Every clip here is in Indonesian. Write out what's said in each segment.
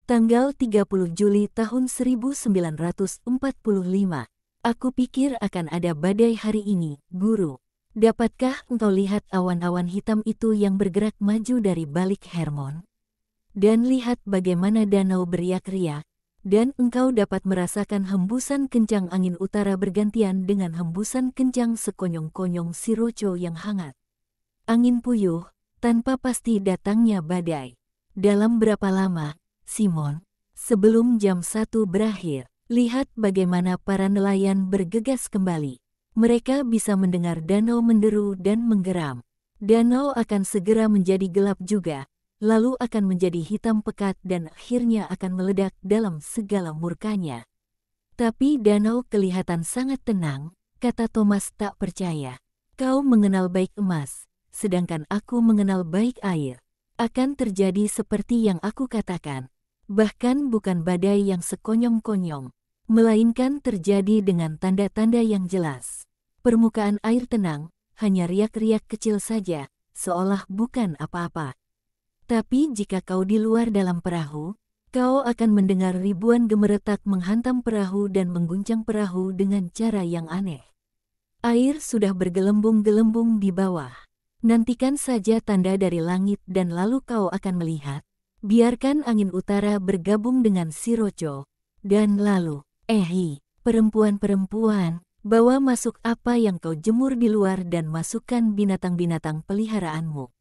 Tanggal 30 Juli tahun 1945. Aku pikir akan ada badai hari ini, Guru. Dapatkah engkau lihat awan-awan hitam itu yang bergerak maju dari balik Hermon? Dan lihat bagaimana danau beriak-riak, dan engkau dapat merasakan hembusan kencang angin utara bergantian dengan hembusan kencang sekonyong-konyong siroco yang hangat. Angin puyuh, tanpa pasti datangnya badai. Dalam berapa lama, Simon? Sebelum jam 1 berakhir, lihat bagaimana para nelayan bergegas kembali. Mereka bisa mendengar danau menderu dan menggeram. Danau akan segera menjadi gelap juga, lalu akan menjadi hitam pekat dan akhirnya akan meledak dalam segala murkanya. Tapi danau kelihatan sangat tenang, kata Thomas tak percaya. Kau mengenal baik emas, sedangkan aku mengenal baik air. Akan terjadi seperti yang aku katakan. Bahkan bukan badai yang sekonyong-konyong, melainkan terjadi dengan tanda-tanda yang jelas. Permukaan air tenang, hanya riak-riak kecil saja, seolah bukan apa-apa. Tapi jika kau di luar dalam perahu, kau akan mendengar ribuan gemeretak menghantam perahu dan mengguncang perahu dengan cara yang aneh. Air sudah bergelembung-gelembung di bawah. Nantikan saja tanda dari langit dan lalu kau akan melihat. Biarkan angin utara bergabung dengan siroco. Dan lalu, perempuan-perempuan, bawa masuk apa yang kau jemur di luar dan masukkan binatang-binatang peliharaanmu.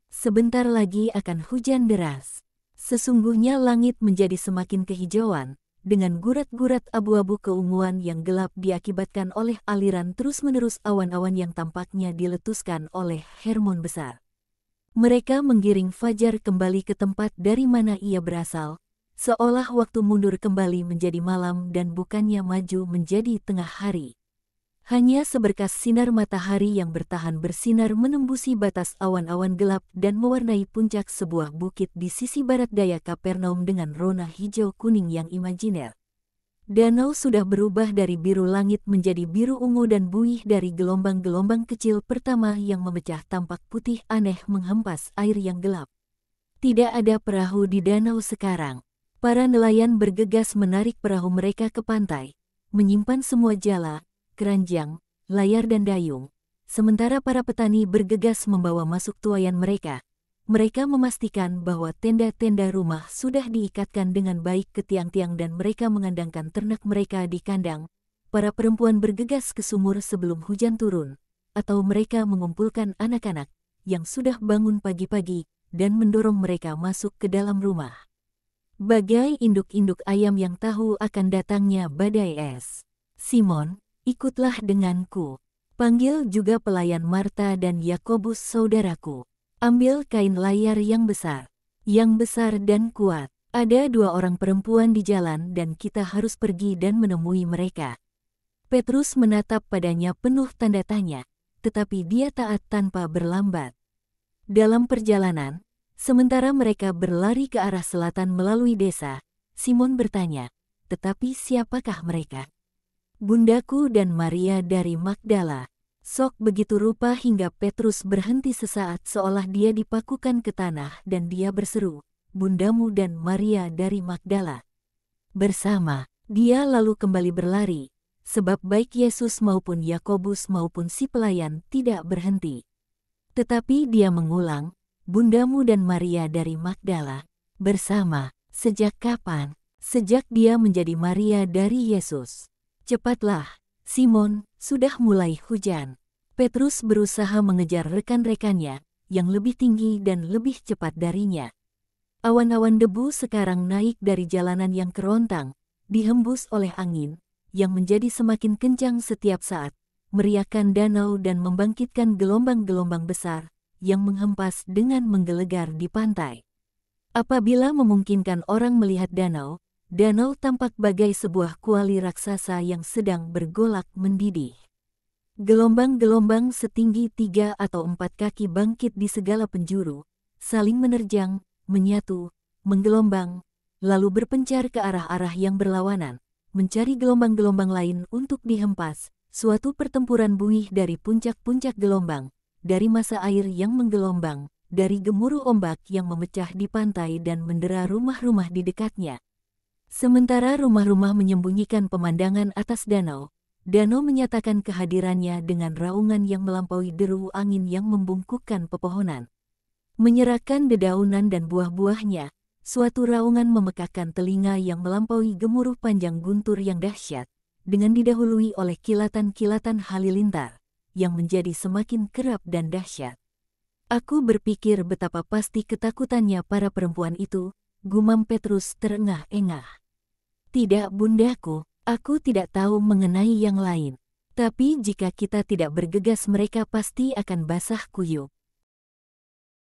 Sebentar lagi akan hujan deras. Sesungguhnya langit menjadi semakin kehijauan, dengan gurat-gurat abu-abu keunguan yang gelap diakibatkan oleh aliran terus-menerus awan-awan yang tampaknya diletuskan oleh Hermon besar. Mereka menggiring Fajar kembali ke tempat dari mana ia berasal, seolah waktu mundur kembali menjadi malam dan bukannya maju menjadi tengah hari. Hanya seberkas sinar matahari yang bertahan bersinar menembusi batas awan-awan gelap dan mewarnai puncak sebuah bukit di sisi barat daya Kapernaum dengan rona hijau kuning yang imajiner. Danau sudah berubah dari biru langit menjadi biru ungu dan buih dari gelombang-gelombang kecil pertama yang memecah tampak putih aneh menghempas air yang gelap. Tidak ada perahu di danau sekarang. Para nelayan bergegas menarik perahu mereka ke pantai, menyimpan semua jala, keranjang, layar dan dayung. Sementara para petani bergegas membawa masuk tuaian mereka. Mereka memastikan bahwa tenda-tenda rumah sudah diikatkan dengan baik ke tiang-tiang dan mereka mengandangkan ternak mereka di kandang. Para perempuan bergegas ke sumur sebelum hujan turun, atau mereka mengumpulkan anak-anak yang sudah bangun pagi-pagi dan mendorong mereka masuk ke dalam rumah. Bagai induk-induk ayam yang tahu akan datangnya badai es. Simon, ikutlah denganku. Panggil juga pelayan Marta dan Yakobus saudaraku. Ambil kain layar yang besar dan kuat. Ada 2 orang perempuan di jalan dan kita harus pergi dan menemui mereka. Petrus menatap padanya penuh tanda tanya, tetapi dia taat tanpa berlambat. Dalam perjalanan, sementara mereka berlari ke arah selatan melalui desa, Simon bertanya, tetapi siapakah mereka? Bundaku dan Maria dari Magdala. Sok begitu rupa hingga Petrus berhenti sesaat seolah dia dipakukan ke tanah dan dia berseru, bundamu dan Maria dari Magdala. Bersama, dia lalu kembali berlari, sebab baik Yesus maupun Yakobus maupun si pelayan tidak berhenti. Tetapi dia mengulang, bundamu dan Maria dari Magdala. Bersama, sejak kapan? Sejak dia menjadi Maria dari Yesus. Cepatlah, Simon, sudah mulai hujan. Petrus berusaha mengejar rekan-rekannya yang lebih tinggi dan lebih cepat darinya. Awan-awan debu sekarang naik dari jalanan yang kerontang, dihembus oleh angin, yang menjadi semakin kencang setiap saat, meriakkan danau dan membangkitkan gelombang-gelombang besar, yang menghempas dengan menggelegar di pantai. Apabila memungkinkan orang melihat danau, danau tampak bagai sebuah kuali raksasa yang sedang bergolak mendidih. Gelombang-gelombang setinggi 3 atau 4 kaki bangkit di segala penjuru, saling menerjang, menyatu, menggelombang, lalu berpencar ke arah-arah yang berlawanan, mencari gelombang-gelombang lain untuk dihempas, suatu pertempuran buih dari puncak-puncak gelombang, dari masa air yang menggelombang, dari gemuruh ombak yang memecah di pantai dan mendera rumah-rumah di dekatnya. Sementara rumah-rumah menyembunyikan pemandangan atas danau, danau menyatakan kehadirannya dengan raungan yang melampaui deru angin yang membungkukkan pepohonan. Menyerahkan dedaunan dan buah-buahnya, suatu raungan memekakkan telinga yang melampaui gemuruh panjang guntur yang dahsyat, dengan didahului oleh kilatan-kilatan halilintar, yang menjadi semakin kerap dan dahsyat. Aku berpikir betapa pasti ketakutannya para perempuan itu, gumam Petrus terengah-engah. Tidak bundaku, aku tidak tahu mengenai yang lain. Tapi jika kita tidak bergegas mereka pasti akan basah kuyup.